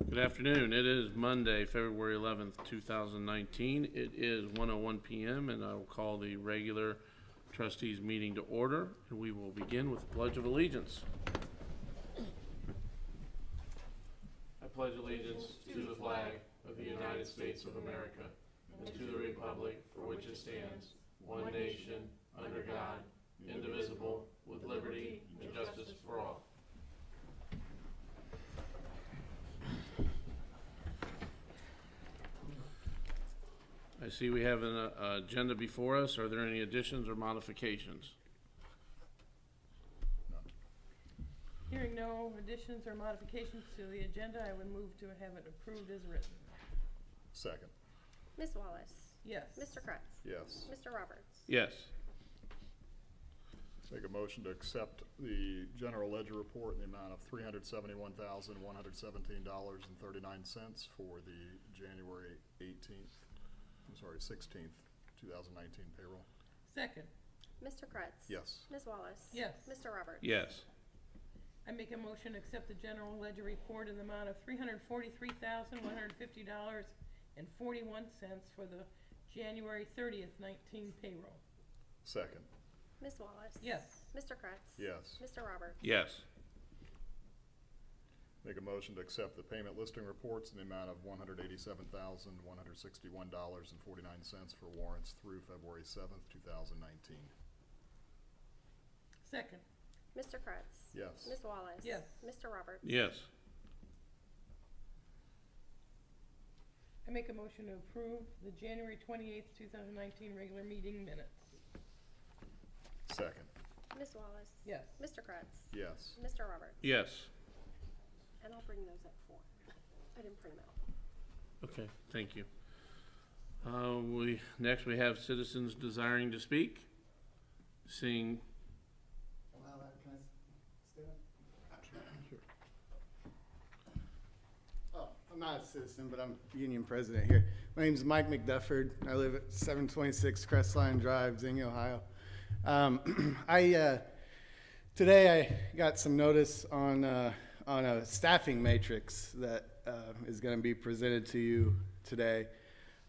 Good afternoon. It is Monday, February 11th, 2019. It is 1:01 p.m. and I will call the regular trustees meeting to order. And we will begin with the Pledge of Allegiance. I pledge allegiance to the flag of the United States of America and to the republic for which it stands, one nation, under God, indivisible, with liberty and justice for all. I see we have an agenda before us. Are there any additions or modifications? Hearing no additions or modifications to the agenda, I would move to have it approved as written. Second. Ms. Wallace? Yes. Mr. Kretz? Yes. Mr. Roberts? Yes. Make a motion to accept the general ledger report in the amount of $371,117.39 for the January 16th, 2019 payroll. Second. Mr. Kretz? Yes. Ms. Wallace? Yes. Mr. Roberts? Yes. I make a motion to accept the general ledger report in the amount of $343,150.41 for the January 30th, 19 payroll. Second. Ms. Wallace? Yes. Mr. Kretz? Yes. Mr. Roberts? Yes. Make a motion to accept the payment listing reports in the amount of $187,161.49 for warrants through February 7th, 2019. Second. Mr. Kretz? Yes. Ms. Wallace? Yes. Mr. Roberts? Yes. I make a motion to approve the January 28th, 2019 regular meeting minutes. Second. Ms. Wallace? Yes. Mr. Kretz? Yes. Mr. Roberts? Yes. And I'll bring those at 4. I didn't print them out. Okay, thank you. Next we have citizens desiring to speak. Seeing. Allow that, can I stand up? Sure. Oh, I'm not a citizen, but I'm union president here. My name's Mike McDufford. I live at 726 Crestline Drive, Zingy, Ohio. Today I got some notice on a staffing matrix that is going to be presented to you today.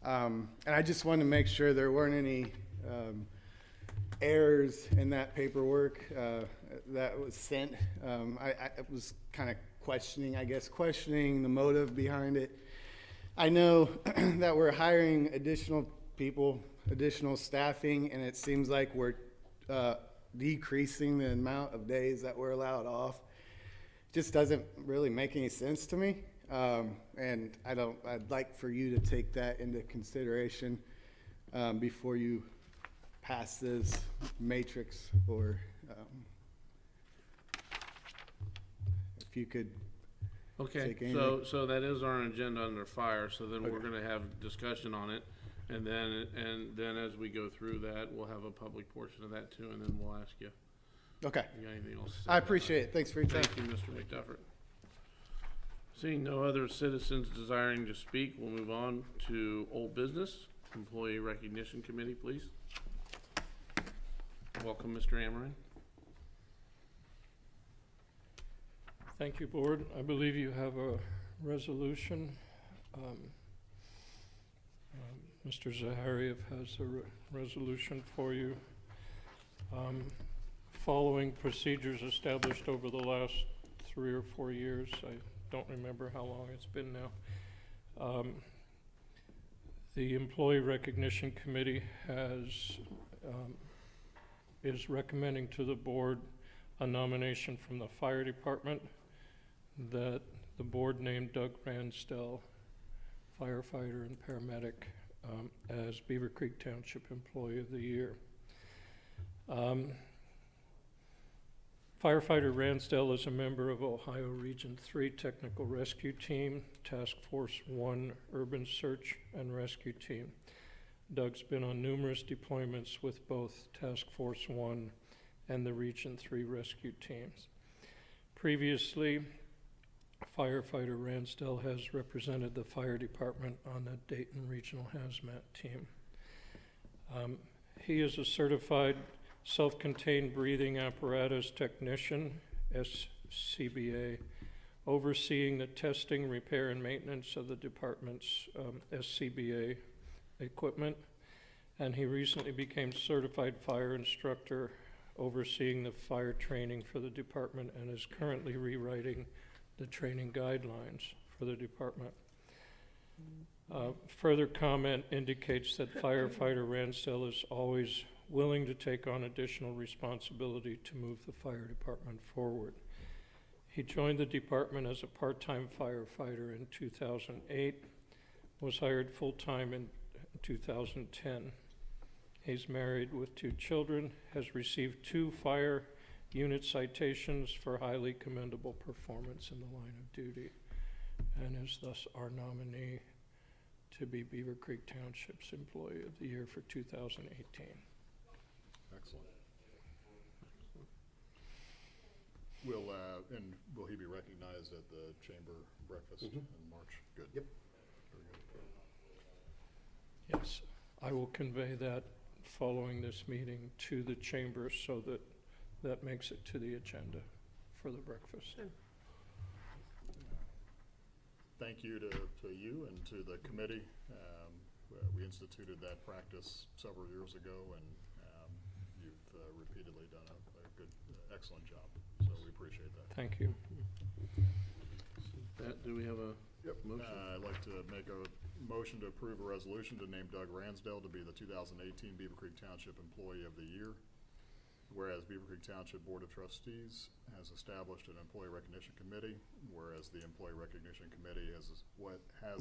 And I just wanted to make sure there weren't any errors in that paperwork that was sent. I was kind of questioning the motive behind it. I know that we're hiring additional people, additional staffing, and it seems like we're decreasing the amount of days that we're allowed off. Just doesn't really make any sense to me. And I'd like for you to take that into consideration before you pass this matrix, or if you could. Okay, so that is our agenda under fire, so then we're gonna have discussion on it. And then as we go through that, we'll have a public portion of that too, and then we'll ask you. Okay. If you got anything else to say I about appreciate it. Thanks for your time. Thank you, Mr. McDufford. Seeing no other citizens desiring to speak, we'll move on to old business. Employee Recognition Committee, please. Welcome, Mr. Amrine. Thank you, Board. I believe you have a resolution. Mr. Zahariev has a resolution for you. Following procedures established over the last 3 or 4 years, I don't remember how long it's been now. The Employee Recognition Committee is recommending to the Board a nomination from the Fire Department that the Board named Doug Ransdell, firefighter and paramedic, as Beavercreek Township Employee of the Year. Firefighter Ransdell is a member of Ohio Region 3 Technical Rescue Team, Task Force 1 Urban Search and Rescue Team. Doug's been on numerous deployments with both Task Force 1 and the Region 3 rescue teams. Previously, Firefighter Ransdell has represented the fire department on the Dayton Regional Hazmat Team. He is a certified self-contained breathing apparatus technician, SCBA, overseeing the testing, repair, and maintenance of the department's SCBA equipment. And he recently became certified fire instructor, overseeing the fire training for the department, and is currently rewriting the training guidelines for the department. Further comment indicates that firefighter Ransdell is always willing to take on additional responsibility to move the fire department forward. He joined the department as a part-time firefighter in 2008, was hired full-time in 2010. He's married with 2 children, has received 2 fire unit citations for highly commendable performance in the line of duty, and is thus our nominee to be Beavercreek Township's Employee of the Year for 2018. Excellent. Will he be recognized at the chamber breakfast in March? Good. Yep. Very good. Yes, I will convey that following this meeting to the chamber so that that makes it to the agenda for the breakfast. Thank you to you and to the committee. We instituted that practice several years ago, and you've repeatedly done a good, excellent job. So we appreciate that. Thank you. That, do we have a motion? I'd like to make a motion to approve a resolution to name Doug Ransdell to be the 2018 Beavercreek Township Employee of the Year. Whereas Beavercreek Township Board of Trustees has established an Employee Recognition Committee, whereas the Employee Recognition Committee has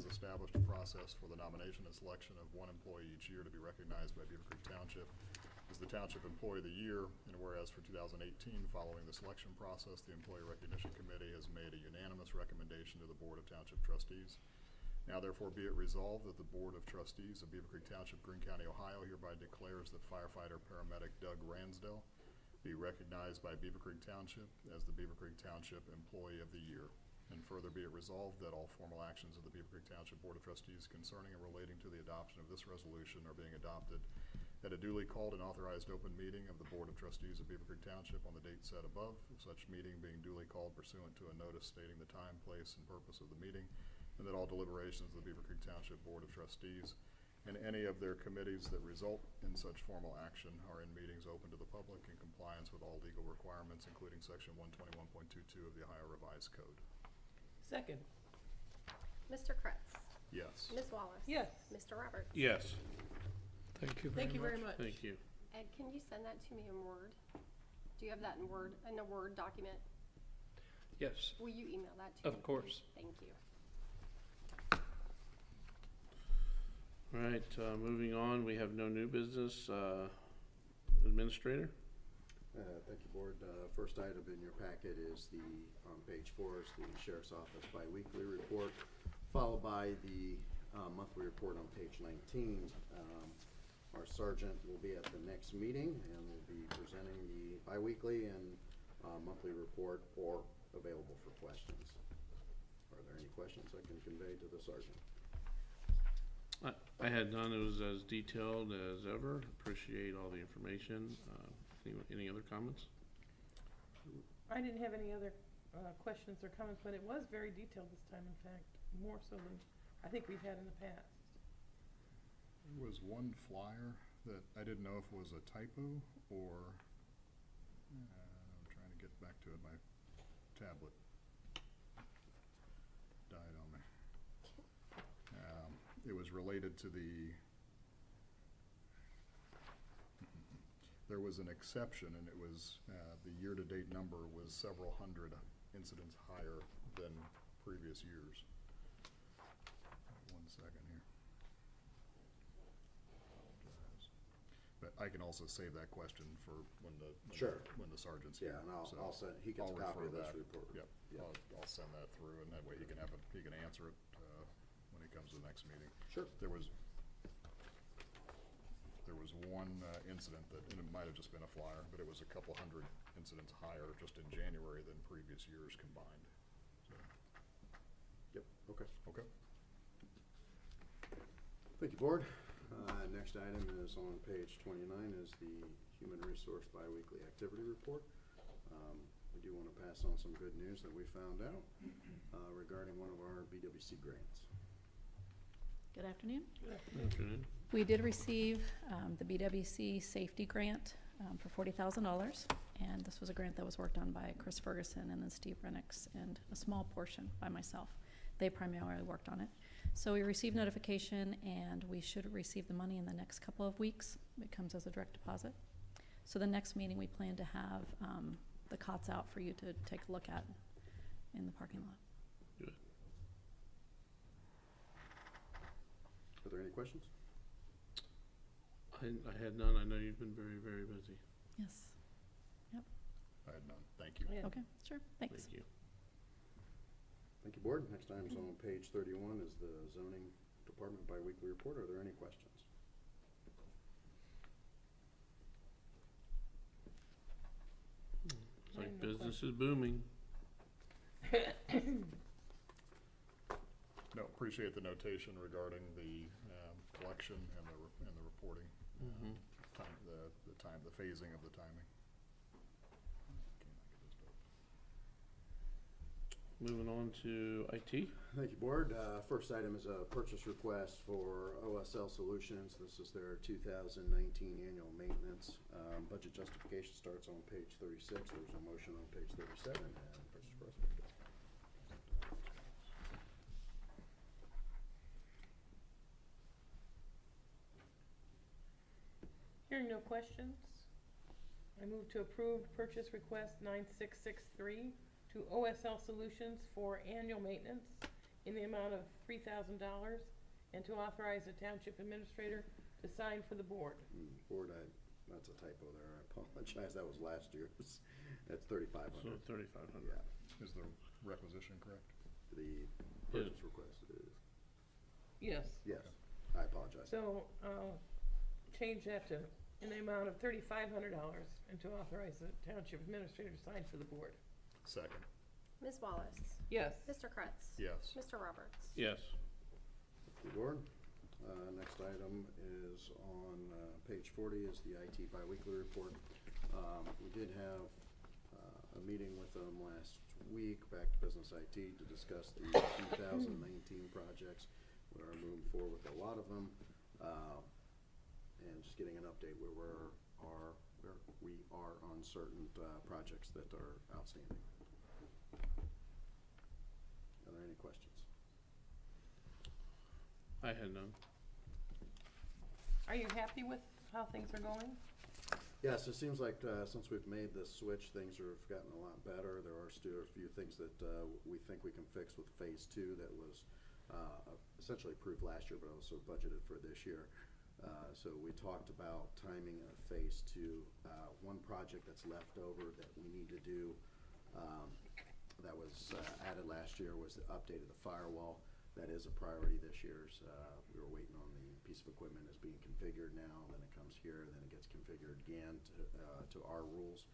established a process for the nomination and selection of one employee each year to be recognized by Beavercreek Township as the Township Employee of the Year, and whereas for 2018, following the selection process, the Employee Recognition Committee has made a unanimous recommendation to the Board of Township Trustees. Now therefore be it resolved that the Board of Trustees of Beavercreek Township, Greene County, Ohio hereby declares that firefighter paramedic Doug Ransdell be recognized by Beavercreek Township as the Beavercreek Township Employee of the Year. And further be it resolved that all formal actions of the Beavercreek Township Board of Trustees concerning and relating to the adoption of this resolution are being adopted at a duly called and authorized open meeting of the Board of Trustees of Beavercreek Township on the date set above, such meeting being duly called pursuant to a notice stating the time, place, and purpose of the meeting, and that all deliberations of the Beavercreek Township Board of Trustees and any of their committees that result in such formal action are in meetings open to the public in compliance with all legal requirements, including section 121.22 of the Ohio Revised Code. Second. Mr. Kretz? Yes. Ms. Wallace? Yes. Mr. Roberts? Yes. Thank you very much. Thank you very much. Thank you. Ed, can you send that to me in Word? Do you have that in Word, in a Word document? Yes, Will you email that to me? of course. Thank you. All right, moving on, we have no new business. Administrator? Thank you, Board. First item in your packet is on page 4 is the Sheriff's Office biweekly report, followed by the monthly report on page 19. Our sergeant will be at the next meeting and will be presenting the biweekly and monthly report or available for questions. Are there any questions I can convey to the sergeant? I had none. It was as detailed as ever. Appreciate all the information. Any other comments? I didn't have any other questions or comments, but it was very detailed this time, in fact, more so than I think we've had in the past. There was one flyer that I didn't know if it was a typo or, I'm trying to get back to it, my tablet died on me. It was related to there was an exception, and it was, the year-to-date number was several hundred incidents higher than previous years. 1 second here. Apologize. But I can also save that question for when the sergeant's here. Yeah, and So I'll send, he gets a I'll copy of refer this that. report. Yep, Yeah. I'll send that through, and that way he can answer it when he comes to the next meeting. Sure. There was one incident that, and it might have just been a flyer, but it was a couple hundred incidents higher just in January than previous years combined. So, Yep, okay. okay. Thank you, Board. Next item is on page 29 is the Human Resource Biweekly Activity Report. I do want to pass on some good news that we found out regarding one of our BWC grants. Good afternoon. Afternoon. We did receive the BWC Safety Grant for $40,000, and this was a grant that was worked on by Chris Ferguson and then Steve Renix, and a small portion by myself. They primarily worked on it. So we received notification, and we should receive the money in the next couple of weeks. It comes as a direct deposit. So the next meeting, we plan to have the cots out for you to take a look at in the parking lot. Good. Are there any questions? I had none. I know you've been very, very busy. Yes. I had none. Thank you. Yeah. Okay, sure, thanks. Thank you. Thank you, Board. Next item is on page 31 is the zoning department biweekly report. Are there any questions? It's like No business is booming. No, appreciate the notation regarding the collection and the reporting. Mhm. The phasing of the timing. Moving on to IT. Thank you, Board. First item is a purchase request for OSL Solutions. This is their 2019 annual maintenance. Budget justification starts on page 36. There's a motion on page 37 and purchase request. Hearing no questions, I move to approve purchase request 9663 to OSL Solutions for annual maintenance in the amount of $3,000 and to authorize the township administrator to sign for the board. Board, that's a typo there. I apologize. That was last year's. That's 3,500. So 3,500. Yeah, Is the requisition correct? the purchase request is, Yes. yes. I apologize. So I'll change that to in the amount of $3,500 and to authorize the township administrator to sign for the board. Second. Ms. Wallace? Yes. Mr. Kretz? Yes. Mr. Roberts? Yes. Thank you, Board. Next item is on page 40 is the IT biweekly report. We did have a meeting with them last week, back to business IT, to discuss the 2019 projects. We are moving forward with a lot of them, and just getting an update where we are on certain projects that are outstanding. Are there any questions? I had none. Are you happy with how things are going? Yes, it seems like since we've made this switch, things have gotten a lot better. There are still a few things that we think we can fix with phase 2 that was essentially approved last year, but also budgeted for this year. So we talked about timing of phase 2. One project that's left over that we need to do that was added last year was the update of the firewall. That is a priority this year's. We were waiting on the piece of equipment is being configured now, then it comes here, then it gets configured again to our rules.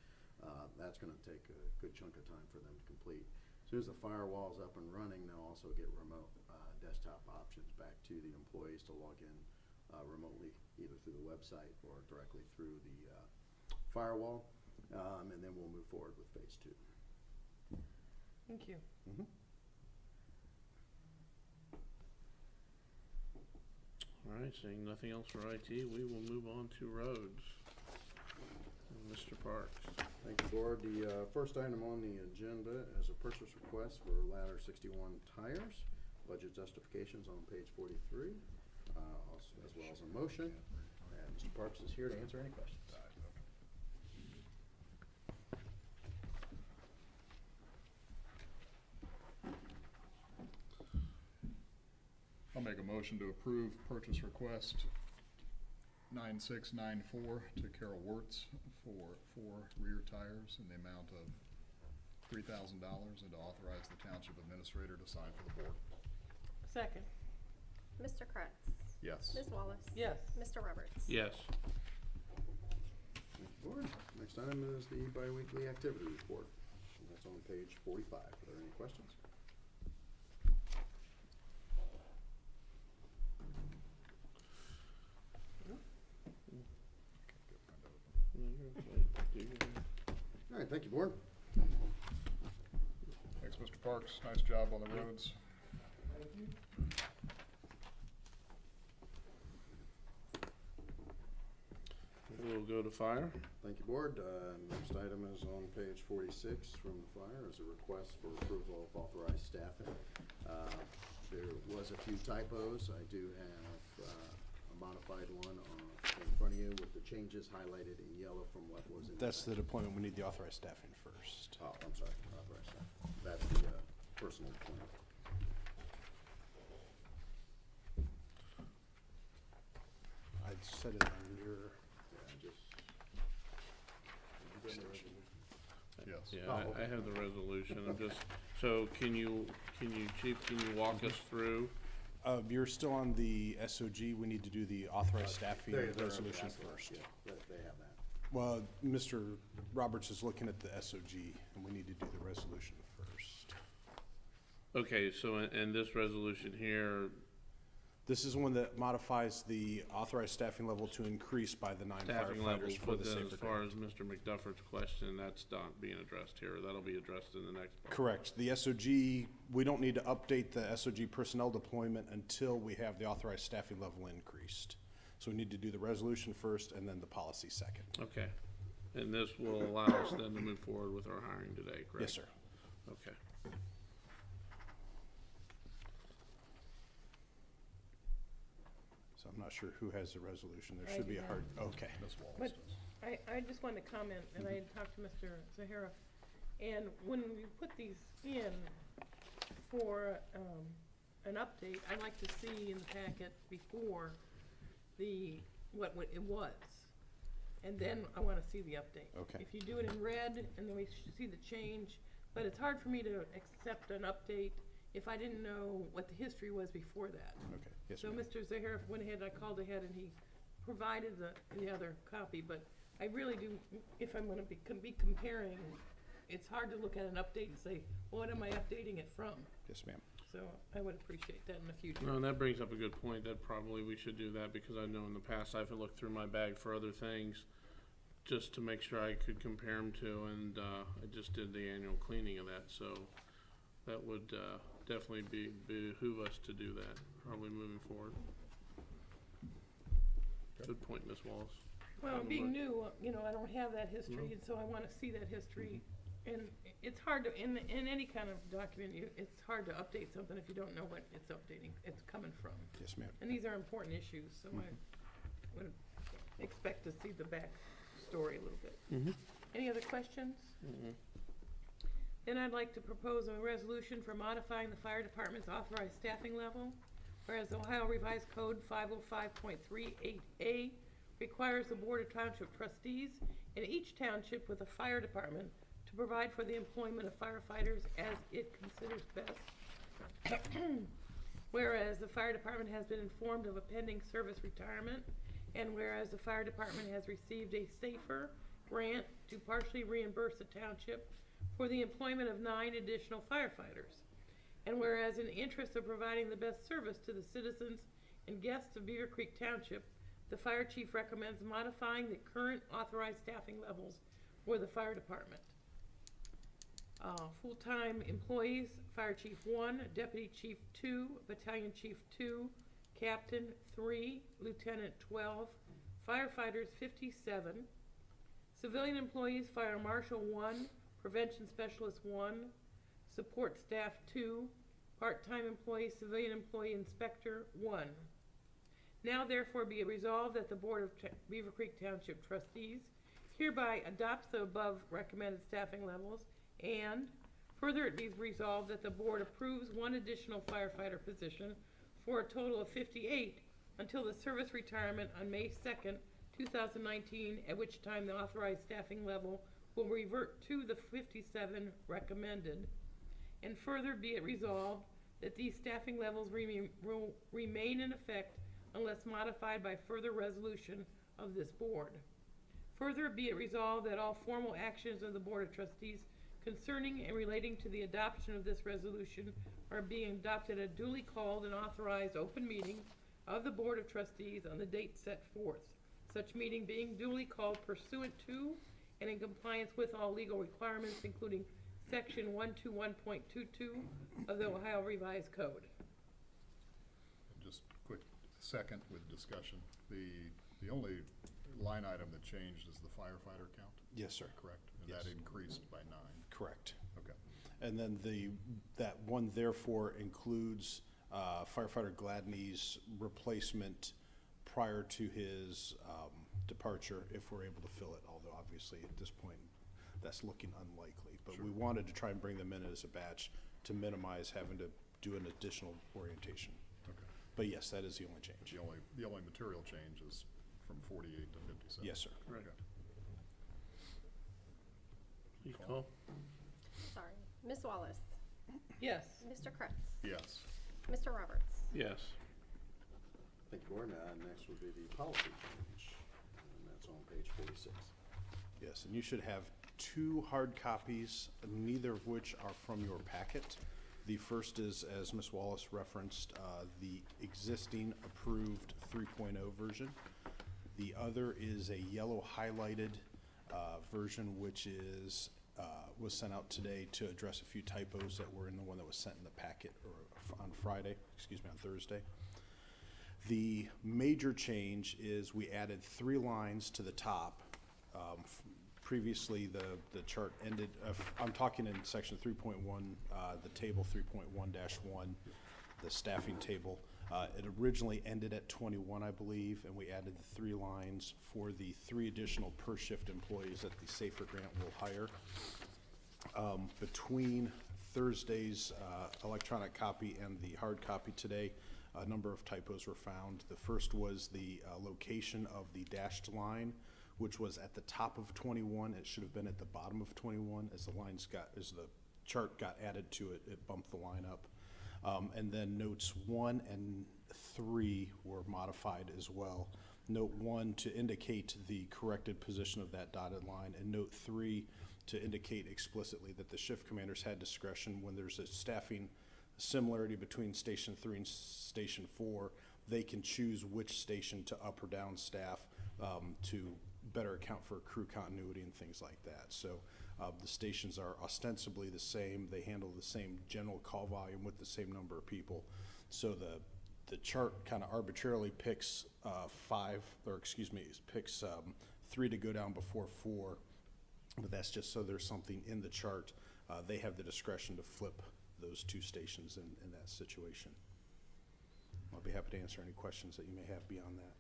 That's going to take a good chunk of time for them to complete. As soon as the firewall is up and running, they'll also get remote desktop options back to the employees to log in remotely, either through the website or directly through the firewall, and then we'll move forward with phase 2. Thank you. Mm-hmm. All right, seeing nothing else for IT, we will move on to roads. Mr. Parks. Thank you, Board. The first item on the agenda is a purchase request for Ladder 61 tires. Budget justifications on page 43, as well as a motion. And Mr. Parks is here to answer any questions. I'll make a motion to approve purchase request 9694 to Carol Wirtz for 4 rear tires in the amount of $3,000 and to authorize the township administrator to sign for the board. Second. Mr. Kretz? Yes. Ms. Wallace? Yes. Mr. Roberts? Yes. Thank you, Board. Next item is the biweekly activity report. And that's on page 45. Are there any questions? All right, thank you, Board. Mr. Parks. Nice job on the roads. We'll go to fire. Thank you, Board. Next item is on page 46 from the fire is a request for approval of authorized staffing. There was a few typos. I do have a modified one in front of you with the changes highlighted in yellow from what was in. That's the deployment. We need the authorized staffing first. Oh, I'm sorry, authorized staffing. That's the personal deployment. I'd set it on your Yeah, just. Yes. Yeah, Oh, I have the resolution. I'm just, so Chief, can you walk us through? You're still on the SOG. We need to do the authorized staffing They're on the resolution SOG. first. Yeah, they have that. Well, Mr. Roberts is looking at the SOG, and we need to do the resolution first. Okay, so in this resolution here, This is one that modifies the authorized staffing level to increase by the 9 staffing levels, firefighters for but the then safer as far grant. as Mr. McDuffer's question, that's not being addressed here. That'll be addressed in the next part. Correct. The SOG, we don't need to update the SOG personnel deployment until we have the authorized staffing level increased. So we need to do the resolution first and then the policy second. Okay. And this will allow us then to move forward with our hiring today, correct? Yes, sir. Okay. So I'm not sure who has the resolution. There I should do be a not. hard, okay. Ms. Wallace But does. I just wanted to comment, and I had talked to Mr. Zahara, and when we put these in for, an update, I'd like to see in the packet before what it was. And then I wanna see the update. Okay. If you do it in red, and then we should see the change, but it's hard for me to accept an update if I didn't know what the history was before that. Okay, yes, So ma'am. Mr. Zahara went ahead, I called ahead, and he provided the other copy, but I really do, if I'm gonna be comparing, it's hard to look at an update and say, what am I updating it from? Yes, ma'am. So I would appreciate that in the future. No, and that brings up a good point, that probably we should do that, because I know in the past I've looked through my bag for other things just to make sure I could compare them to, and, I just did the annual cleaning of that, so that would, definitely behoove us to do that, probably moving forward. Good point, Ms. Wallace. Well, Haven't being looked. new, I don't have that history, and so I wanna see that history. And it's hard to, in any kind of document, it's hard to update something if you don't know what it's coming from. Yes, ma'am. And these are important issues, so I would expect to see the back story a little bit. Any other questions? Then I'd like to propose a resolution for modifying the fire department's authorized staffing level, whereas Ohio Revised Code 505.38A requires the Board of Township Trustees in each township with a fire department to provide for the employment of firefighters as it considers best. Whereas the fire department has been informed of a pending service retirement, and whereas the fire department has received a SAFER grant to partially reimburse the township for the employment of 9 additional firefighters. And whereas in the interest of providing the best service to the citizens and guests of Beavercreek Township, the fire chief recommends modifying the current authorized staffing levels for the fire department. Full-time employees, Fire Chief 1, Deputy Chief 2, Battalion Chief 2, Captain 3, Lieutenant 12, Firefighters 57, civilian employees, Fire Marshal 1, Prevention Specialist 1, Support Staff 2, part-time employee, Civilian Employee Inspector 1. Now therefore be it resolved that the Board of Beavercreek Township Trustees hereby adopts the above recommended staffing levels, and further it be resolved that the Board approves 1 additional firefighter position for a total of 58 until the service retirement on May 2nd, 2019, at which time the authorized staffing level will revert to the 57 recommended. And further be it resolved that these staffing levels will remain in effect unless modified by further resolution of this board. Further be it resolved that all formal actions of the Board of Trustees concerning and relating to the adoption of this resolution are being adopted at a duly called and authorized open meeting of the Board of Trustees on the date set forth. Such meeting being duly called pursuant to and in compliance with all legal requirements, including Section 121.22 of the Ohio Revised Code. Just quick second with discussion. The only line item that changed is the firefighter count, Yes, sir. correct? And Yes. that increased by 9. Correct. Okay. And then that one therefore includes firefighter Gladney's replacement prior to his departure, if we're able to fill it, although obviously at this point, that's looking unlikely. But we wanted to try and bring them in as a batch to minimize having to do an additional orientation. Okay. But yes, that is the only change. The only material change is from 48 to 57. Yes, sir. Correct. Okay. Please call. Sorry. Ms. Wallace? Yes. Mr. Kretz? Yes. Mr. Roberts? Yes. Thank you, Board. Next will be the policy change, and that's on page 46. Yes, and you should have 2 hard copies, neither of which are from your packet. The first is, as Ms. Wallace referenced, the existing approved 3.0 version. The other is a yellow highlighted version, which is was sent out today to address a few typos that were in the one that was sent in the packet on Thursday. The major change is we added 3 lines to the top. Previously, the chart ended, I'm talking in section 3.1, the table 3.1-1, the staffing table. It originally ended at 21, I believe, and we added the 3 lines for the 3 additional per shift employees that the SAFER grant will hire. Between Thursday's electronic copy and the hard copy today, a number of typos were found. The first was the location of the dashed line, which was at the top of 21. It should have been at the bottom of 21. As the chart got added to it, it bumped the line up. And then notes 1 and 3 were modified as well. Note 1 to indicate the corrected position of that dotted line, and note 3 to indicate explicitly that the shift commanders had discretion when there's a staffing similarity between Station 3 and Station 4. They can choose which station to up or down staff to better account for crew continuity and things like that. So the stations are ostensibly the same. They handle the same general call volume with the same number of people. So the chart kind of arbitrarily picks 3 to go down before 4, but that's just so there's something in the chart. They have the discretion to flip those 2 stations in that situation. I'll be happy to answer any questions that you may have beyond that.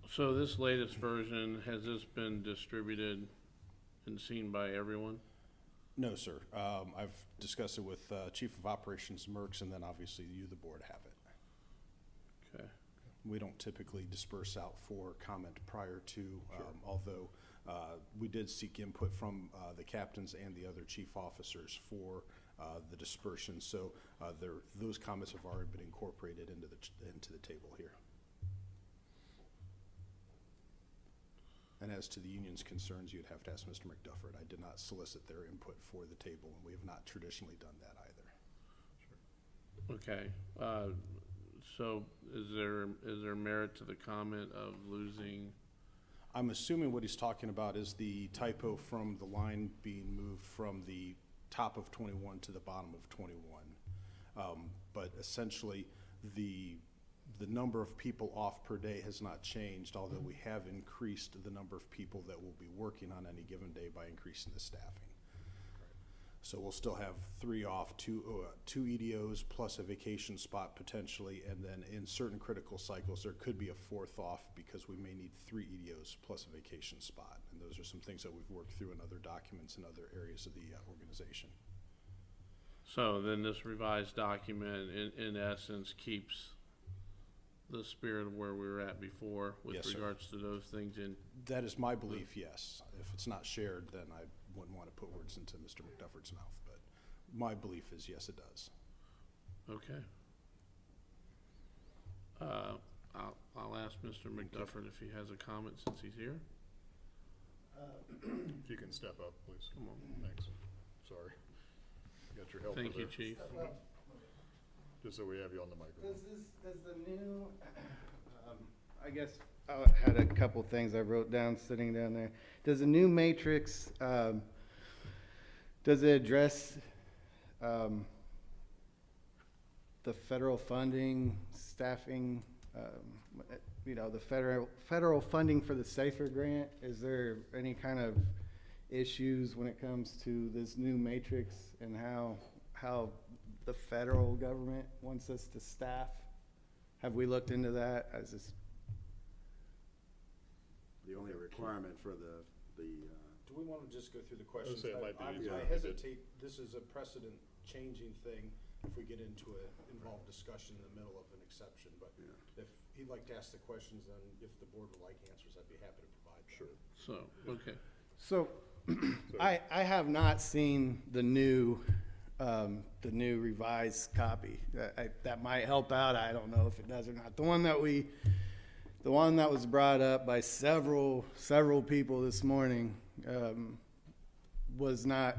So this latest version, has this been distributed and seen by everyone? No, sir. I've discussed it with Chief of Operations Merckx, and then obviously you, the board, have it. Okay. We don't typically disperse out for comment prior to, although we did seek input from the captains and the other chief officers for the dispersion. So those comments have already been incorporated into the table here. And as to the union's concerns, you'd have to ask Mr. McDuffert. I did not solicit their input for the table, and we have not traditionally done that either. Okay. So is there merit to the comment of losing? I'm assuming what he's talking about is the typo from the line being moved from the top of 21 to the bottom of 21. But essentially, the number of people off per day has not changed, although we have increased the number of people that will be working on any given day by increasing the staffing. So we'll still have 3 off, 2 EDOs plus a vacation spot potentially, and then in certain critical cycles there could be a 4th off because we may need 3 EDOs plus a vacation spot. And those are some things that we've worked through in other documents in other areas of the organization. So then this revised document in essence keeps the spirit of where we were at before with Yes, sir. regards to those things in. That is my belief, yes. If it's not shared, then I wouldn't want to put words into Mr. McDuffert's mouth, but my belief is yes, it does. Okay. I'll ask Mr. McDuffert if he has a comment since he's here. If you can step up, please. Come on. Thanks. Sorry. Got your help. Thank you, Chief. Just so we have you on the microphone. Does the new, I guess I had a couple things I wrote down sitting down there. Does the new matrix, does it address the federal funding, staffing, the federal funding for the SAFER grant? Is there any kind of issues when it comes to this new matrix and how the federal government wants us to staff? Have we looked into that? The only requirement for the Do we want to just go through the I questions? would say it might be easier I if we did. hesitate, this is a precedent-changing thing if we get into an involved discussion in the middle of an exception, but Yeah. if he'd like to ask the questions, then if the board would like answers, I'd be happy to provide them. Sure. So, okay. So, I have not seen the new revised copy. That might help out. I don't know if it does or not. The one that was brought up by several people this morning was not.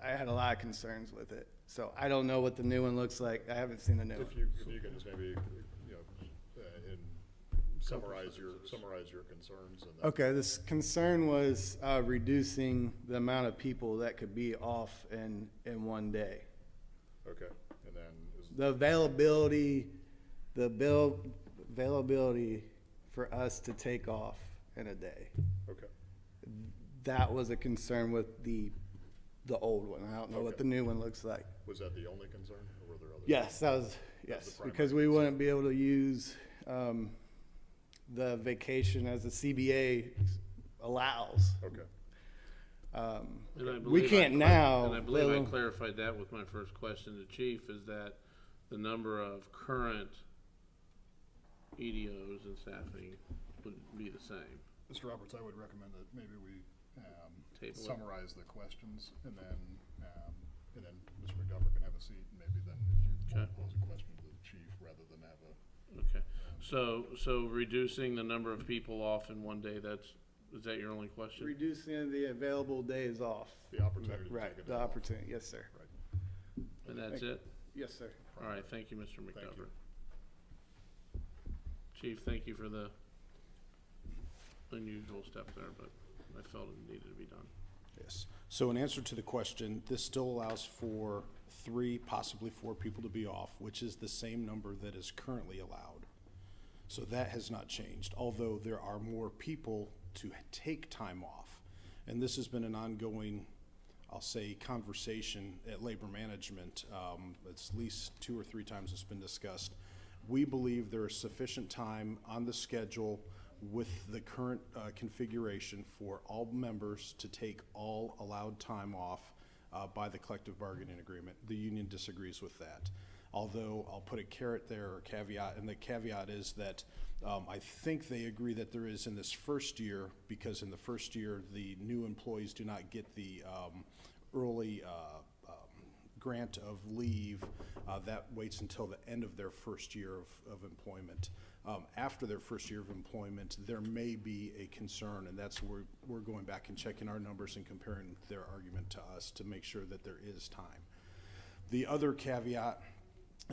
I had a lot of concerns with it. So I don't know what the new one looks like. I haven't seen the new one. If you can just maybe, summarize your concerns and then. Okay, this concern was reducing the amount of people that could be off in one day. Okay, and then The availability for us to take off in a day. okay, That was a concern with the old one. I don't know what Okay. the new one looks like. was that the only concern, or were there others? Yes, that was, That's yes, the because primary we wouldn't be able to use the vacation as the CBA allows. Okay, And I We believe can't I now. And I believe I let alone- clarified that with my first question to Chief, is that the number of current EDOs and staffing would be the same. Mr. Roberts, I would recommend that maybe we Table it. summarize the questions, and then Mr. McDuffer can have a seat, and maybe then if you want to Okay. pose a question to the chief, rather than have a. Okay, so reducing the number of people off in one day, is that your only question? Reducing the available days off. The opportunity to Right, take it the off. opportunity, yes, sir. And that's it? Yes, sir. All right, thank you, Mr. Thank McDuffer. you. Chief, thank you for the unusual step there, but I felt it needed to be done. Yes. So in answer to the question, this still allows for 3, possibly 4 people to be off, which is the same number that is currently allowed. So that has not changed, although there are more people to take time off. And this has been an ongoing, I'll say, conversation at Labor Management. It's at least 2 or 3 times it's been discussed. We believe there is sufficient time on the schedule with the current configuration for all members to take all allowed time off by the collective bargaining agreement. The union disagrees with that. Although I'll put a caret there, or caveat, and the caveat is that I think they agree that there is in this first year, because in the first year the new employees do not get the early grant of leave. That waits until the end of their first year of employment. After their first year of employment, there may be a concern, and that's where we're going back and checking our numbers and comparing their argument to us to make sure that there is time. The other caveat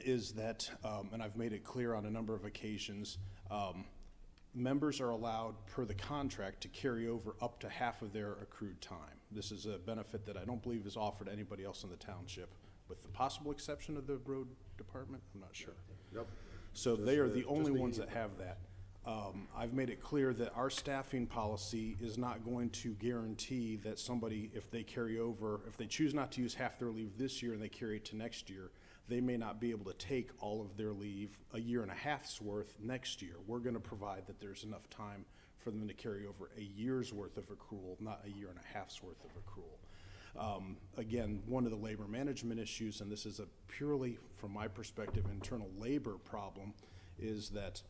is that, and I've made it clear on a number of occasions, members are allowed per the contract to carry over up to half of their accrued time. This is a benefit that I don't believe is offered to anybody else in the township, with the possible exception of the road department. I'm not sure. Yep. So Just they are the- the only just the ones that union. have that. I've made it clear that our staffing policy is not going to guarantee that somebody, if they carry over, if they choose not to use half their leave this year and they carry it to next year, they may not be able to take all of their leave a year and a half's worth next year. We're gonna provide that there's enough time for them to carry over a year's worth of accrual, not a year and a half's worth of accrual. Again, one of the labor management issues, and this is a purely, from my perspective, internal labor problem, is that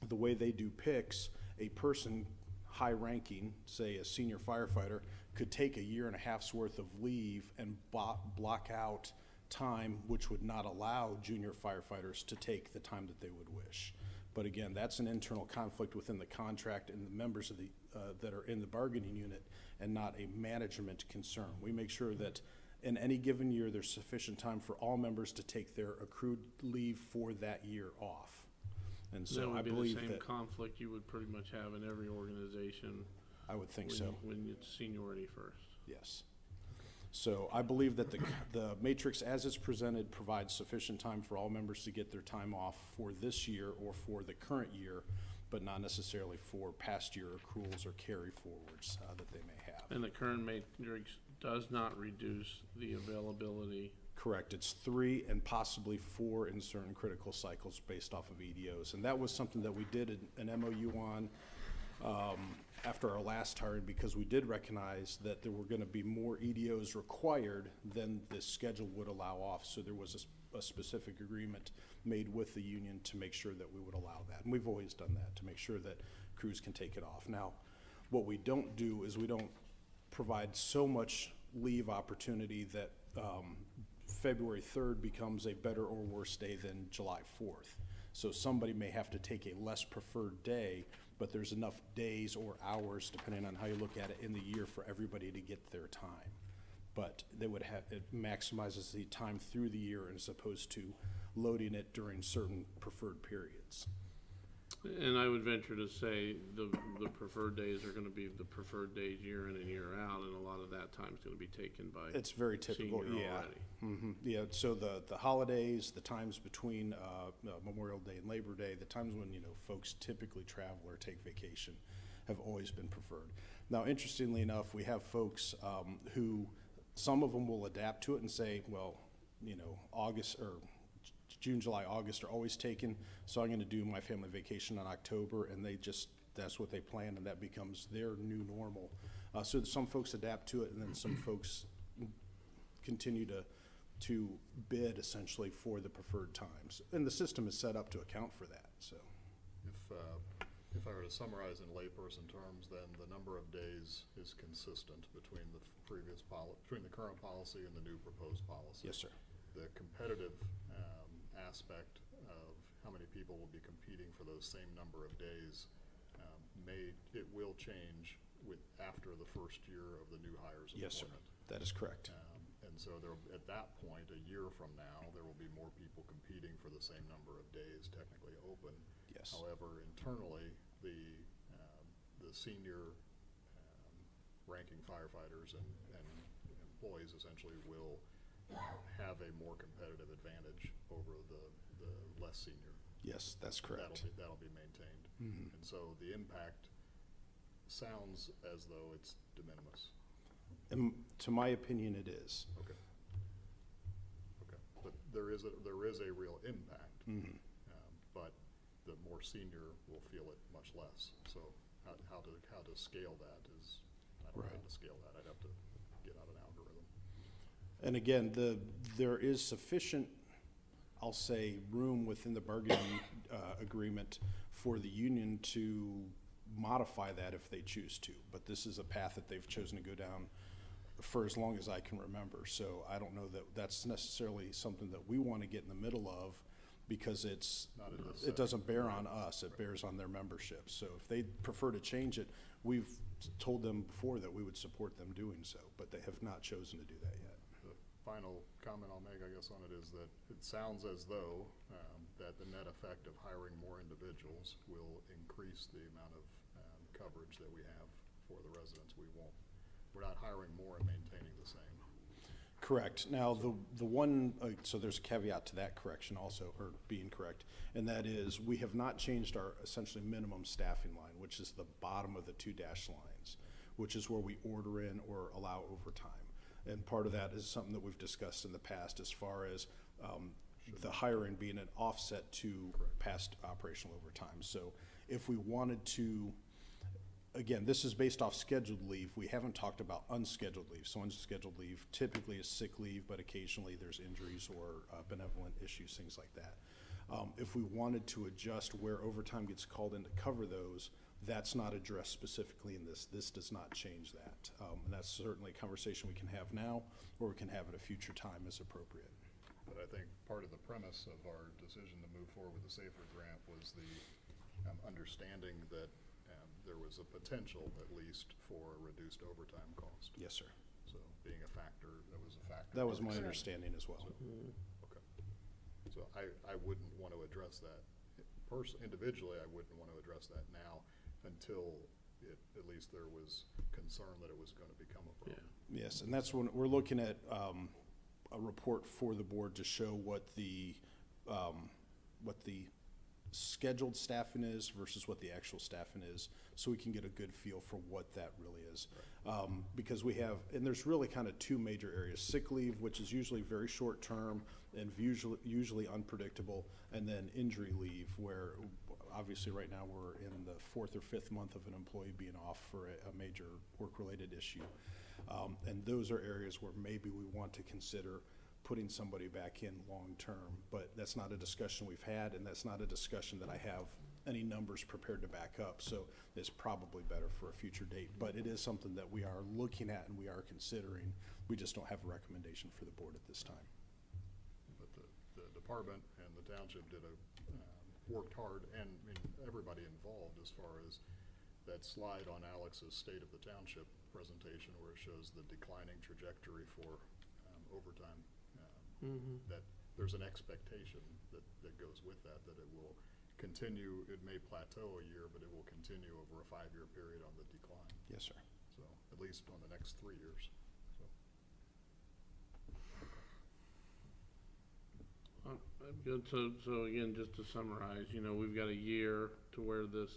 the way they do picks, a person high-ranking, say a senior firefighter, could take a year and a half's worth of leave and block out time which would not allow junior firefighters to take the time that they would wish. But again, that's an internal conflict within the contract and the members of the, that are in the bargaining unit, and not a management concern. We make sure that in any given year, there's sufficient time for all members to take their accrued leave for that year off. And That so I would be the believe same that, conflict you would pretty much have in every organization I would think when so. when it's seniority first. Yes. So I believe that the matrix as it's presented provides sufficient time for all members to get their time off for this year or for the current year, but not necessarily for past year accruals or carry forwards that they may have. And the current matrix does not reduce the availability. Correct. It's 3 and possibly 4 in certain critical cycles based off of EDOs. And that was something that we did an MOU on after our last hiring, because we did recognize that there were going to be more EDOs required than the schedule would allow off. So there was a specific agreement made with the union to make sure that we would allow that. And we've always done that, to make sure that crews can take it off. Now, what we don't do is we don't provide so much leave opportunity that February 3rd becomes a better or worse day than July 4th. So somebody may have to take a less preferred day, but there's enough days or hours, depending on how you look at it, in the year for everybody to get their time. But they would have, it maximizes the time through the year as opposed to loading it during certain preferred periods. And I would venture to say the preferred days are gonna be the preferred days year in and year out, and a lot of that time's gonna be taken by It's very typical, senior yeah. already. Yeah, so the holidays, the times between Memorial Day and Labor Day, the times when, folks typically travel or take vacation have always been preferred. Now, interestingly enough, we have folks who, some of them will adapt to it and say, well, August or June, July, August are always taken, so I'm going to do my family vacation in October, and that's what they plan, and that becomes their new normal. So some folks adapt to it, and then some folks continue to bid essentially for the preferred times. And the system is set up to account for that, so. If I were to summarize in layperson terms, then the number of days is consistent between the between the current policy and the new proposed policy. Yes, sir. The competitive aspect of how many people will be competing for those same number of days it will change after the first year of the new hires employment. Yes, sir. That is correct. And so at that point, a year from now, there will be more people competing for the same number of days technically open. Yes. However, internally, the senior ranking firefighters and employees essentially will have a more competitive advantage over the less senior. Yes, that's correct. That'll be maintained. Mhm. And so the impact sounds as though it's de minimis. And to my opinion, it is. Okay. But there is a real impact. Mhm. But the more senior will feel it much less. So how to scale that is, I don't know how Right. to scale that. I'd have to get out an algorithm. And again, there is sufficient, I'll say, room within the bargaining agreement for the union to modify that if they choose to. But this is a path that they've chosen to go down for as long as I can remember. So I don't know that that's necessarily something that we want to get in the middle of, because Not in this it doesn't setting. bear on us, it bears on their membership. So if they prefer to change it, we've told them before that we would support them doing so, but they have not chosen to do that yet. The final comment I'll make, I guess, on it is that it sounds as though that the net effect of hiring more individuals will increase the amount of coverage that we have for the residents. We're not hiring more and maintaining the same. Correct. Now, the one, so there's a caveat to that correction also, or being correct, and that is we have not changed our essentially minimum staffing line, which is the bottom of the 2 dash lines, which is where we order in or allow overtime. And part of that is something that we've discussed in the past as far as the hiring being an offset to past operational overtime. So if we wanted to, again, this is based off scheduled leave. We haven't talked about unscheduled leave. So unscheduled leave typically is sick leave, but occasionally there's injuries or benevolent issues, things like that. If we wanted to adjust where overtime gets called in to cover those, that's not addressed specifically in this. This does not change that. And that's certainly a conversation we can have now, or we can have at a future time as appropriate. But I think part of the premise of our decision to move forward with the SAFER grant was the understanding that there was a potential, at least, for a reduced overtime cost. Yes, sir. So being a factor, that was a factor. That was my understanding as well. Okay. So I wouldn't want to address that individually, I wouldn't want to address that now until at least there was concern that it was going to become a problem. Yes, and that's when we're looking at a report for the board to show what the scheduled staffing is versus what the actual staffing is, so we can get a good feel for what that really is. Because we have, and there's really kind of two major areas: sick leave, which is usually very short term and usually unpredictable, and then injury leave, where obviously right now we're in the 4th or 5th month of an employee being off for a major work-related issue. And those are areas where maybe we want to consider putting somebody back in long-term, but that's not a discussion we've had, and that's not a discussion that I have any numbers prepared to back up, so it's probably better for a future date. But it is something that we are looking at and we are considering. We just don't have a recommendation for the board at this time. But the department and the township worked hard, and everybody involved, as far as that slide on Alex's State of the Township presentation, where it shows the declining trajectory for overtime. That there's an expectation that goes with that it will continue. It may plateau a year, but it will continue over a 5-year period on the decline. Yes, sir. So at least on the next 3 years. Good. So again, just to summarize, we've got a year to where this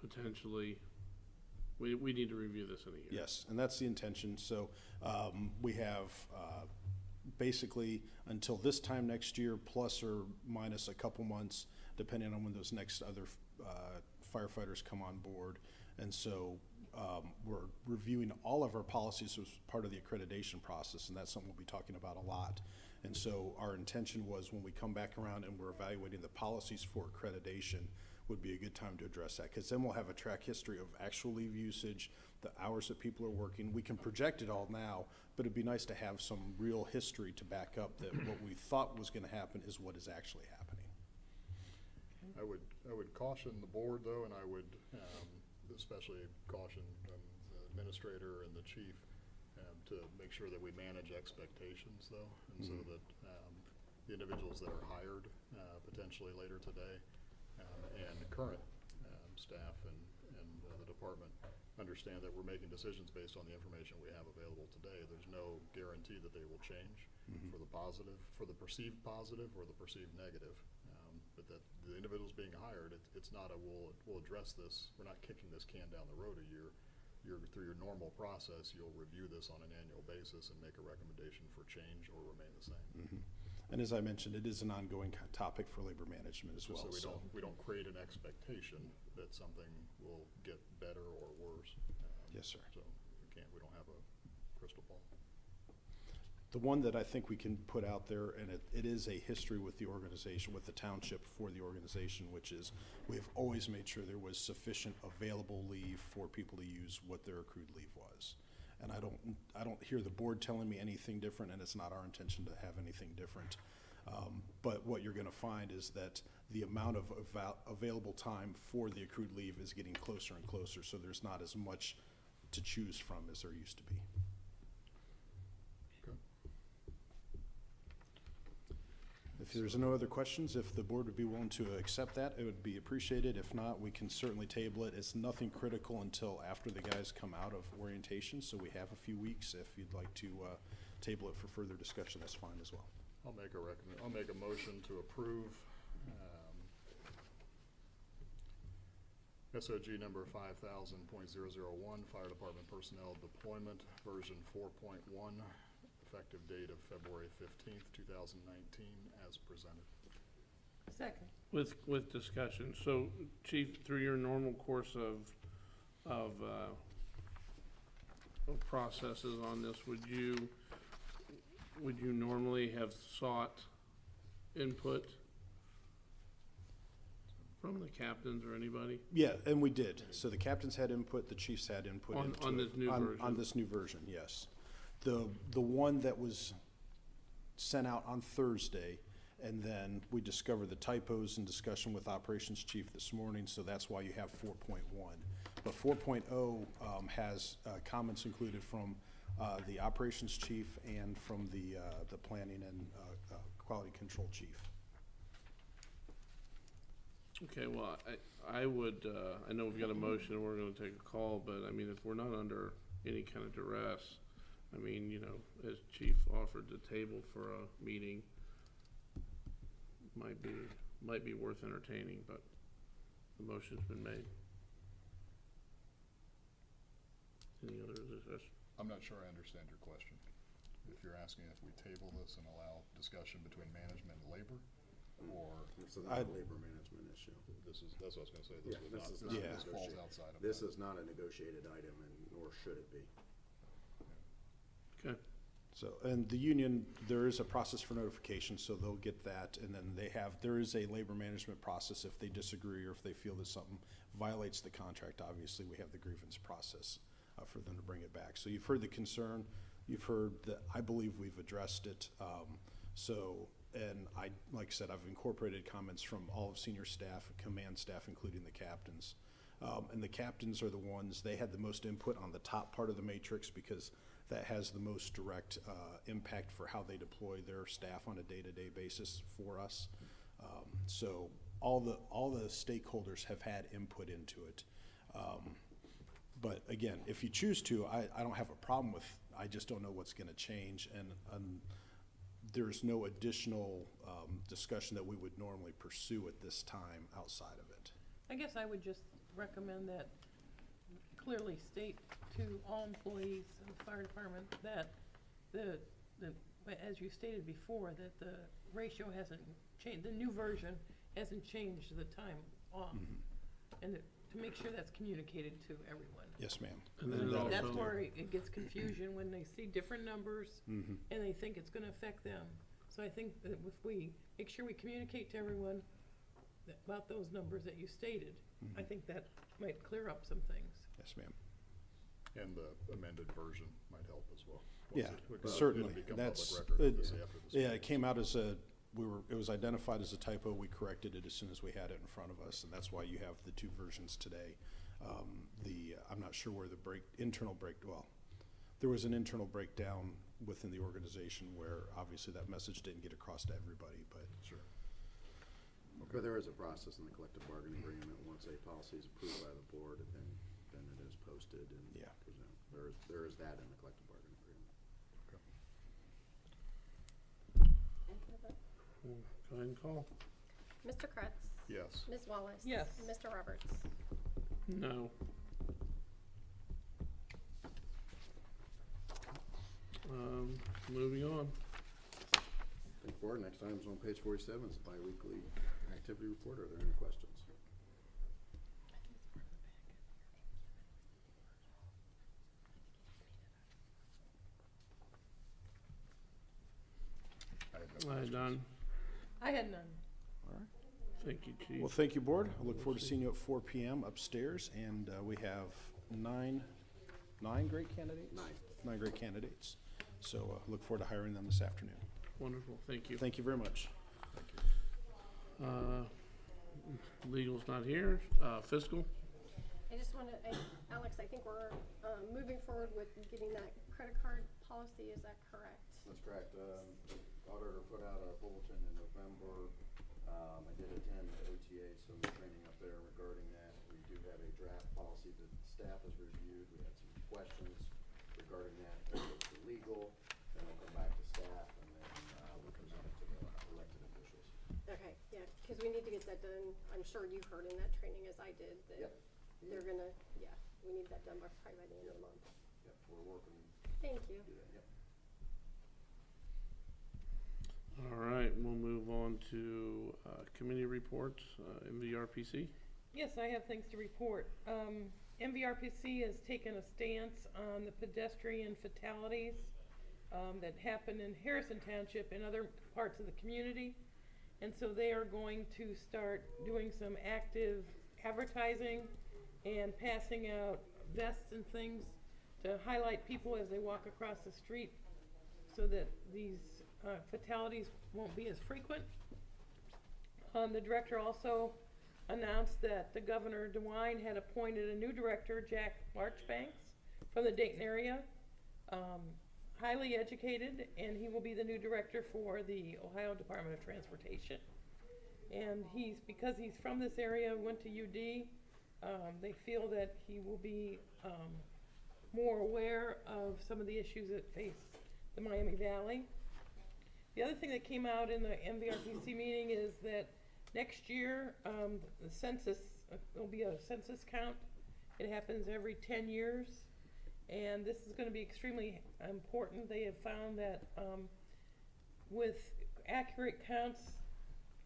potentially, we need to review this in a year. Yes, and that's the intention. So we have basically until this time next year, plus or minus a couple months, depending on when those next other firefighters come on board. And so we're reviewing all of our policies as part of the accreditation process, and that's something we'll be talking about a lot. And so our intention was, when we come back around and we're evaluating the policies for accreditation, would be a good time to address that, because then we'll have a track history of actual leave usage, the hours that people are working. We can project it all now, but it'd be nice to have some real history to back up that what we thought was going to happen is what is actually happening. I would caution the board, though, and I would especially caution the administrator and the chief to make sure that we manage expectations, though, and so that the individuals that are hired potentially later today and current staff and the department understand that we're making decisions based on the information we have available today. There's no guarantee that they will change for the positive, for the perceived positive or the perceived negative. But that the individuals being hired, it's not a we'll address this. We're not kicking this can down the road a year. Through your normal process, you'll review this on an annual basis and make a recommendation for change or remain the same. And as I mentioned, it is an ongoing topic for labor management as well. So we don't create an expectation that something will get better or worse. Yes, sir. So we don't have a crystal ball. The one that I think we can put out there, and it is a history with the organization, with the township for the organization, which is we've always made sure there was sufficient available leave for people to use what their accrued leave was. And I don't hear the board telling me anything different, and it's not our intention to have anything different. But what you're going to find is that the amount of available time for the accrued leave is getting closer and closer, so there's not as much to choose from as there used to be. If there's no other questions, if the board would be willing to accept that, it would be appreciated. If not, we can certainly table it. It's nothing critical until after the guys come out of orientation, so we have a few weeks. If you'd like to table it for further discussion, that's fine as well. I'll make a motion to approve SOG number 5000.001, Fire Department Personnel Deployment, version 4.1, effective date of February 15th, 2019, as presented. Second. With discussion. So, Chief, through your normal course of processes on this, would you normally have sought input from the captains or anybody? Yeah, and we did. So the captains had input, the chiefs had input on this new version. On this new version, yes. The one that was sent out on Thursday, and then we discovered the typos in discussion with operations chief this morning, so that's why you have 4.1. But 4.0 has comments included from the operations chief and from the planning and quality control chief. Okay, well, I would, I know we've got a motion and we're gonna take a call, but I mean, if we're not under any kind of duress, I mean, you know, as Chief offered the table for a meeting, might be worth entertaining, but the motion's been made. Any other discussion? I'm not sure I understand your question. If you're asking if we table this and allow discussion between management and labor, or This is not a labor management issue. that's what I was gonna say. Yeah, This falls outside of This that. is not a negotiated item, and nor should it be. Okay, So, and the union, there is a process for notification, so they'll get that, and then there is a labor management process if they disagree or if they feel that something violates the contract. Obviously, we have the grievance process for them to bring it back. So you've heard the concern, you've heard that, I believe we've addressed it. And like I said, I've incorporated comments from all of senior staff, command staff, including the captains. And the captains are the ones, they had the most input on the top part of the matrix because that has the most direct impact for how they deploy their staff on a day-to-day basis for us. So all the stakeholders have had input into it. But again, if you choose to, I don't have a problem with, I just don't know what's gonna change, and there's no additional discussion that we would normally pursue at this time outside of it. I guess I would just recommend that clearly state to all employees of the fire department that as you stated before, that the ratio hasn't changed, the new version hasn't changed the time off. And to make sure that's communicated to everyone. Yes, ma'am. and then it That'll- That's also, where it gets confusion when they see different numbers Mhm. and they think it's gonna affect them. So I think that if we make sure we communicate to everyone about those numbers that you stated, I think that might clear up some things. Yes, ma'am. And the amended version might help as well. Yeah, Because certainly. It'll become That's, public record obviously after this yeah, meeting. it came out as it was identified as a typo. We corrected it as soon as we had it in front of us, and that's why you have the two versions today. I'm not sure where the there was an internal breakdown within the organization where obviously that message didn't get across to everybody, but. Sure. But there is a process in the collective bargaining agreement. Once a policy is approved by the board, then it is posted and Yeah. presented. There is that in the collective bargaining agreement. go ahead and call. Mr. Kretz? Yes. Ms. Wallace? Yes. Mr. Roberts? No. Moving on. Thank you, board. Next item is on page 47. It's the biweekly activity report. Are there any questions? I had no Done. I had none. Thank you, Chief. Well, thank you, board. I look forward to seeing you at 4 p.m. upstairs, and we have nine great candidates? 9 great candidates. So look forward to hiring them this afternoon. Wonderful, thank you. Thank you very much. Legal's not here. Fiscal? I just wanna, Alex, I think we're, moving forward with getting that credit card policy, is that correct? That's correct. Auditor put out a bulletin in November. I did attend the OTA, some training up there regarding that. We do have a draft policy that staff has reviewed. We had some questions regarding that. It goes to legal, then it'll come back to staff, and then we'll present it to the elected officials. Okay, yeah, cause we need to get that done. I'm sure you heard in that training as I did, that Yep. they're gonna, yeah, we need that done by probably by the end of the month. Yep, we're working Thank you. to do that. Yep. All right, we'll move on to committee reports, MVRPC. Yes, I have things to report. MVRPC has taken a stance on the pedestrian fatalities that happen in Harrison Township and other parts of the community. And so they are going to start doing some active advertising and passing out vests and things to highlight people as they walk across the street so that these fatalities won't be as frequent. The director also announced that the Governor DeWine had appointed a new director, Jack Marchbanks, from the Dayton area, highly educated, and he will be the new director for the Ohio Department of Transportation. And because he's from this area, went to UD, they feel that he will be more aware of some of the issues that face the Miami Valley. The other thing that came out in the MVRPC meeting is that next year, the census, there'll be a census count. It happens every 10 years, and this is gonna be extremely important. They have found that with accurate counts,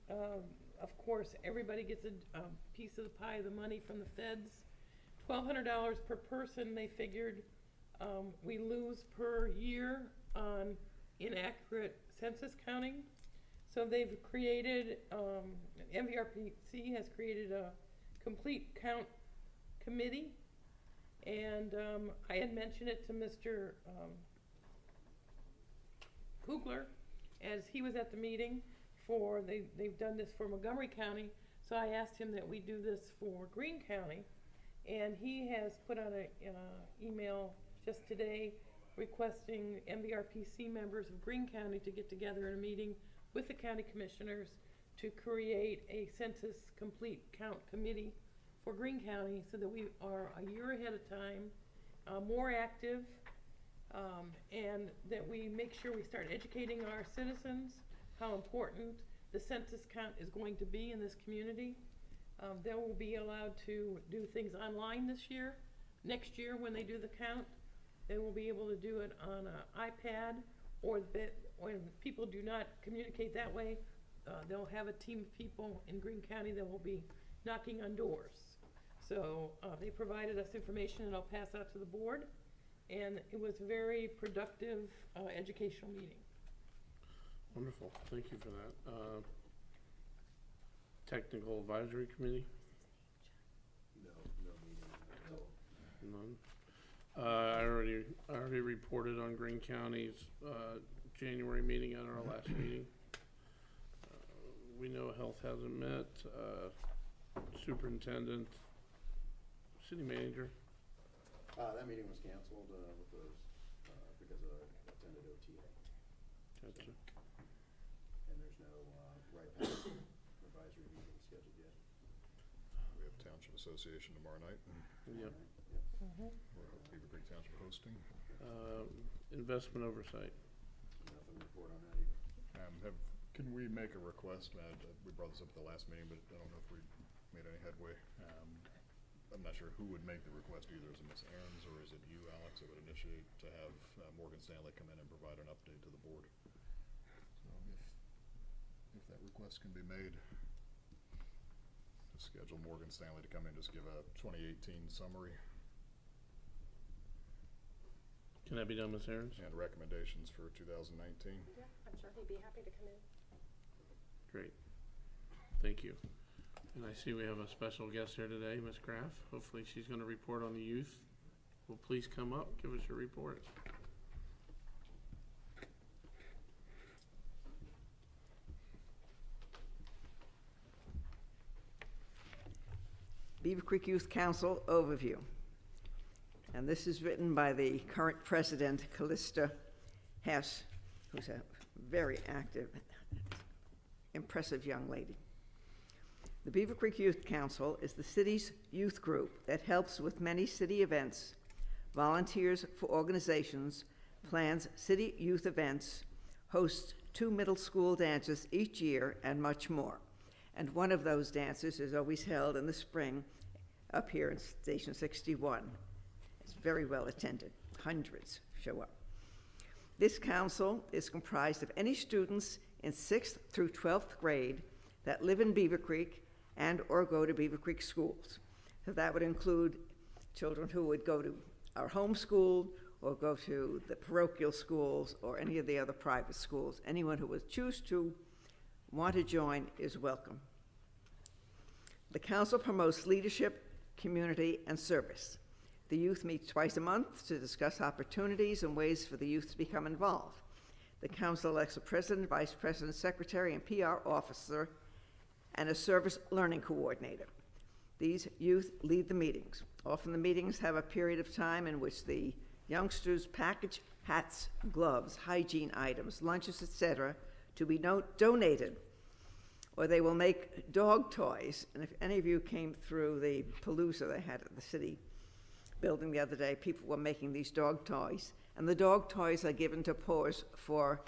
of course, everybody gets a piece of the pie of the money from the feds. $1,200 per person, they figured, we lose per year on inaccurate census counting. So they've created, MVRPC has created a complete count committee. And I had mentioned it to Mr. Kugler as he was at the meeting they've done this for Montgomery County. So I asked him that we do this for Greene County. And he has put out an email just today requesting MVRPC members of Greene County to get together in a meeting with the county commissioners to create a census complete count committee for Greene County so that we are a year ahead of time, more active, and that we make sure we start educating our citizens how important the census count is going to be in this community. They will be allowed to do things online this year. Next year, when they do the count, they will be able to do it on an iPad, or when people do not communicate that way, they'll have a team of people in Greene County that will be knocking on doors. So they provided us information, and I'll pass out to the board. And it was a very productive educational meeting. Wonderful, thank you for that. Technical Advisory Committee? No meeting. None. I already reported on Greene County's January meeting at our last meeting. We know health hasn't met. Superintendent, city manager. That meeting was canceled because of attended OTA. Gotcha. And there's no advisory meeting scheduled yet. We have Township Association tomorrow night, and Yep. we're at Beavercreek Township hosting. Investment oversight. Nothing to report on that either. Can we make a request, Matt? We brought this up at the last meeting, but I don't know if we made any headway. I'm not sure who would make the request either. Is it Ms. Aarons or is it you, Alex, that would initiate to have Morgan Stanley come in and provide an update to the board? So if that request can be made, to schedule Morgan Stanley to come in, just give a 2018 summary Can that be done, Ms. Aarons? and recommendations for 2019. Yeah, I'm sure he'd be happy to come in. Great. Thank you. And I see we have a special guest here today, Ms. Graff. Hopefully she's going to report on the youth. Well, please come up, give us your report. Beavercreek Youth Council overview. And this is written by the current president, Callista Hess, who's a very active, impressive young lady. The Beavercreek Youth Council is the city's youth group that helps with many city events, volunteers for organizations, plans city youth events, hosts 2 middle school dances each year, and much more. And one of those dances is always held in the spring up here in Station 61. It's very well attended. Hundreds show up. This council is comprised of any students in 6th through 12th grade that live in Beavercreek and or go to Beavercreek schools. So that would include children who would go to our home school or go to the parochial schools or any of the other private schools. Anyone who would choose to want to join is welcome. The council promotes leadership, community, and service. The youth meets twice a month to discuss opportunities and ways for the youth to become involved. The council elects a president, vice president, secretary, and PR officer, and a service learning coordinator. These youth lead the meetings. Often the meetings have a period of time in which the youngsters package hats, gloves, hygiene items, lunches, etc., to be donated or they will make dog toys. And if any of you came through the palooza they had at the city building the other day, people were making these dog toys. And the dog toys are given to Paws for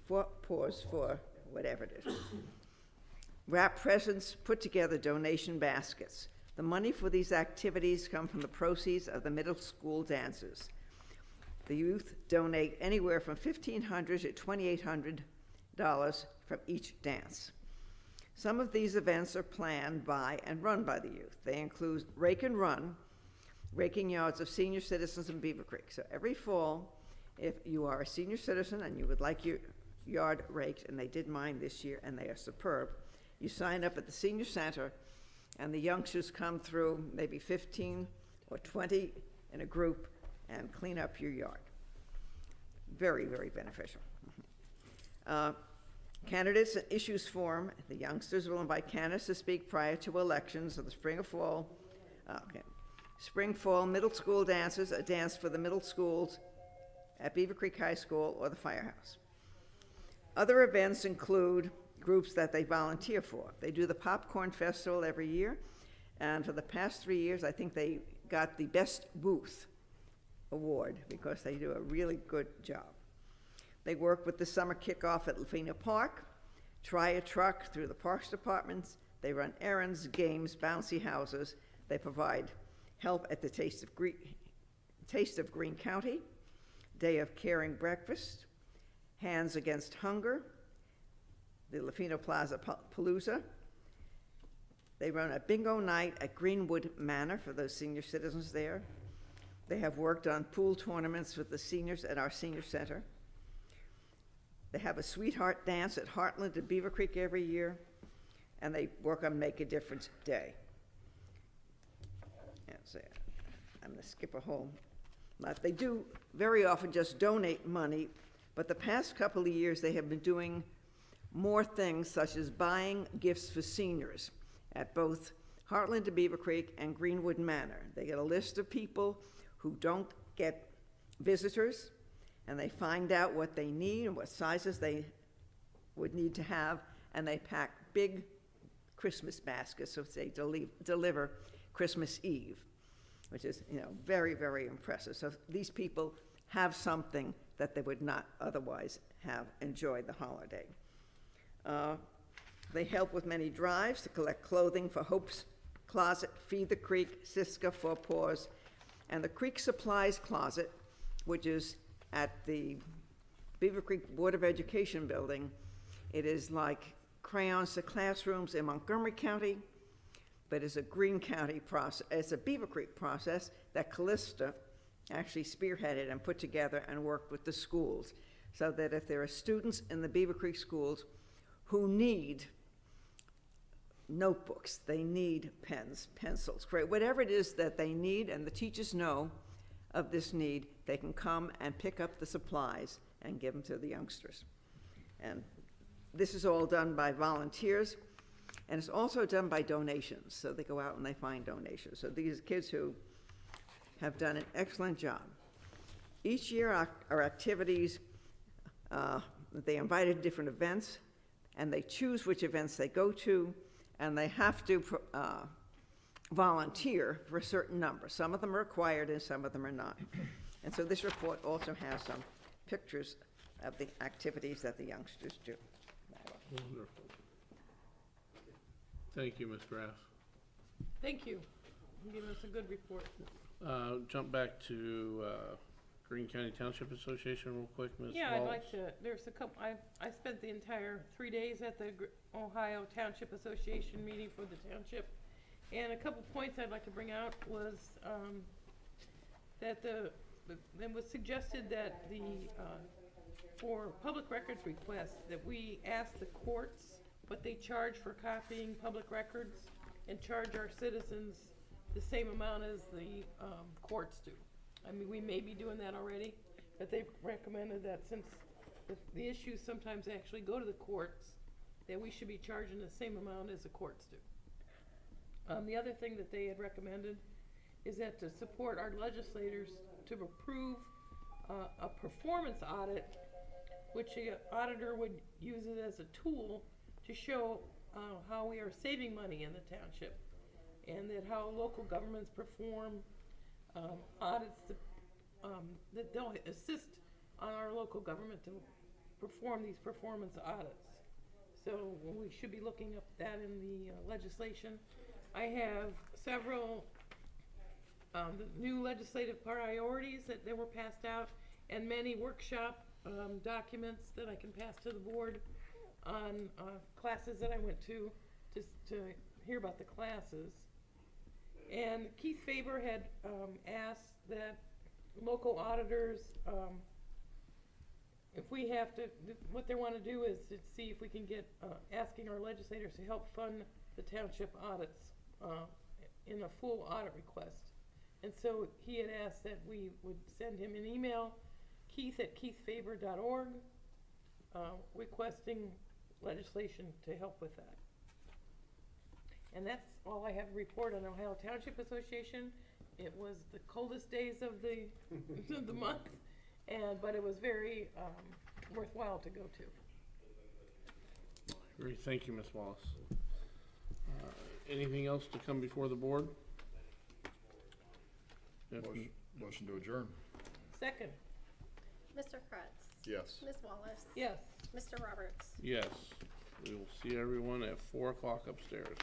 whatever it is. Wrap presents, put together donation baskets. The money for these activities come from the proceeds of the middle school dances. The youth donate anywhere from $1,500 to $2,800 from each dance. Some of these events are planned by and run by the youth. They include Rake and Run, raking yards of senior citizens in Beavercreek. So every fall, if you are a senior citizen and you would like your yard raked, and they did mine this year and they are superb, you sign up at the senior center and the youngsters come through, maybe 15 or 20 in a group, and clean up your yard. Very, very beneficial. Candidates and issues form. The youngsters will invite candidates to speak prior to elections of the spring or fall. Spring, fall, middle school dances, a dance for the middle schools at Beavercreek High School or the firehouse. Other events include groups that they volunteer for. They do the Popcorn Festival every year, and for the past 3 years, I think they got the Best Booth Award because they do a really good job. They work with the summer kickoff at Lafina Park, try a truck through the Parks Departments. They run errands, games, bouncy houses. They provide help at the Taste of Green County, Day of Caring Breakfast, Hands Against Hunger, the Lafino Plaza Palooza. They run a bingo night at Greenwood Manor for those senior citizens there. They have worked on pool tournaments with the seniors at our senior center. They have a sweetheart dance at Heartland at Beavercreek every year, and they work on Make a Difference Day. I'm going to skip a whole lot. They do very often just donate money, but the past couple of years they have been doing more things, such as buying gifts for seniors at both Heartland to Beavercreek and Greenwood Manor. They get a list of people who don't get visitors, and they find out what they need and what sizes they would need to have, and they pack big Christmas baskets, so they deliver Christmas Eve, which is, very, very impressive. So these people have something that they would not otherwise have enjoyed the holiday. They help with many drives to collect clothing for Hope's Closet, Feed the Creek, Siska, for Paws, and the Creek Supplies Closet, which is at the Beavercreek Board of Education building. It is like crayons to classrooms in Montgomery County, but it's a Greene County process. It's a Beavercreek process that Callista actually spearheaded and put together and worked with the schools, so that if there are students in the Beavercreek schools who need notebooks, they need pens, pencils, whatever it is that they need, and the teachers know of this need, they can come and pick up the supplies and give them to the youngsters. And this is all done by volunteers, and it's also done by donations. So they go out and they find donations. So these kids who have done an excellent job. Each year our activities, they invited different events, and they choose which events they go to, and they have to volunteer for a certain number. Some of them are required and some of them are not. And so this report also has some pictures of the activities that the youngsters do. Wonderful. Thank you, Ms. Graff. Thank you. You gave us a good report. Jump back to Greene County Township Association real quick, Ms. Yeah, I'd Walsh. like to, there's a couple, I spent the entire 3 days at the Ohio Township Association meeting for the township. And a couple points I'd like to bring out was that it was suggested that for public records requests, that we ask the courts what they charge for copying public records and charge our citizens the same amount as the courts do. I mean, we may be doing that already, but they've recommended that since the issues sometimes actually go to the courts, that we should be charging the same amount as the courts do. The other thing that they had recommended is that to support our legislators to approve a performance audit, which the auditor would use it as a tool to show how we are saving money in the township, and that how local governments perform audits, that they'll assist on our local government to perform these performance audits. So we should be looking up that in the legislation. I have several the new legislative priorities that were passed out, and many workshop documents that I can pass to the board on classes that I went to hear about the classes. And Keith Faber had asked that local auditors, if we have to, what they want to do is to see if we can get, asking our legislators to help fund the township audits in a full audit request. And so he had asked that we would send him an email, keith@keithfaber.org, requesting legislation to help with that. And that's all I have to report on Ohio Township Association. It was the coldest days of the of the month, but it was very worthwhile to go to. Great, thank you, Ms. Wallace. Anything else to come before the board? Motion to adjourn. Second. Mr. Kretz? Yes. Ms. Wallace? Yes. Mr. Roberts? Yes. We will see everyone at 4 o'clock upstairs.